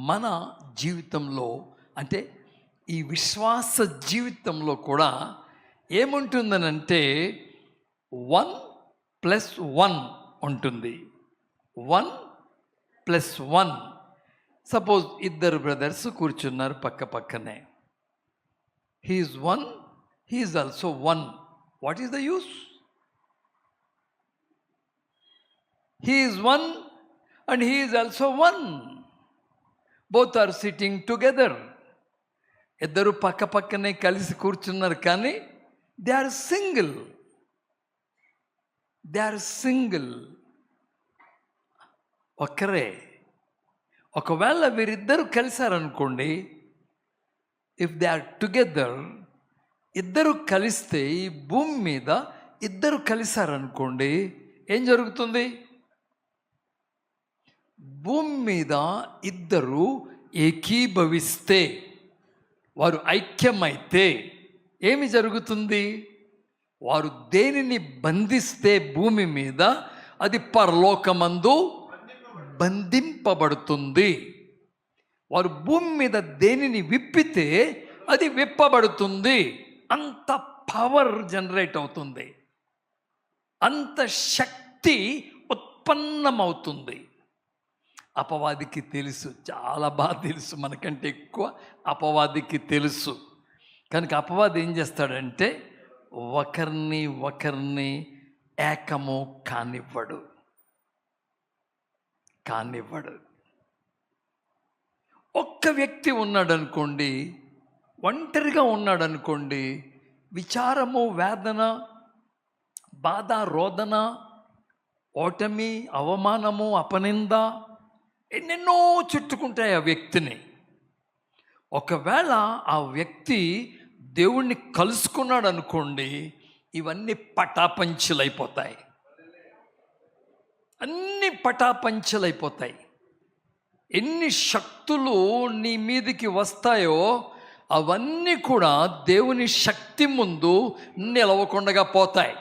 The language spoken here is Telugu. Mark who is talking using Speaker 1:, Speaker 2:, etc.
Speaker 1: మన జీవితంలో అంటే ఈ విశ్వాస జీవితంలో కూడా ఏముంటుందనంటే 1+1 ఉంటుంది. 1+1. సపోజ్ ఇద్దరు బ్రదర్స్ కూర్చున్నారు పక్క పక్కనే. He is 1, he is also 1. What is the use? He is 1 and he is also 1. Both are sitting together. ఇద్దరు పక్క పక్కనే కలిసి కూర్చున్నారు, కానీ దే ఆర్ సింగిల్. ఒక్కరే. ఒకవేళ వీరిద్దరు కలిశారనుకోండి, ఇఫ్ దే ఆర్ టుగెదర్, ఇద్దరు కలిస్తే ఈ భూమి మీద ఇద్దరు కలిశారనుకోండి, ఏం జరుగుతుంది? భూమి మీద ఇద్దరు ఏకీభవిస్తే, వారు ఐక్యమైతే ఏమి జరుగుతుంది? వారు దేనిని బంధిస్తే భూమి మీద అది పరలోకమందు బంధింపబడుతుంది. వారు భూమి మీద దేనిని విప్పితే అది విప్పబడుతుంది. అంత పవర్ జనరేట్ అవుతుంది, అంత శక్తి ఉత్పన్నమవుతుంది. అపవాదికి తెలుసు, చాలా బాగా తెలుసు, మనకంటే ఎక్కువ అపవాదికి తెలుసు. కనుక అపవాది ఏం చేస్తాడంటే ఒకరిని ఏకము కానివ్వడు. ఒక్క వ్యక్తి ఉన్నాడనుకోండి, ఒంటరిగా ఉన్నాడనుకోండి, విచారము, వేదన, బాధ, రోదన, ఓటమి, అవమానము, అపనింద ఎన్నెన్నో చుట్టుకుంటాయి ఆ వ్యక్తిని. ఒకవేళ ఆ వ్యక్తి దేవుణ్ణి కలుసుకున్నాడు అనుకోండి, ఇవన్నీ పటాపంచలైపోతాయి. అన్నీ పటాపంచలైపోతాయి. ఎన్ని శక్తులు నీ మీదికి వస్తాయో అవన్నీ కూడా దేవుని శక్తి ముందు నిలవకుండా పోతాయి.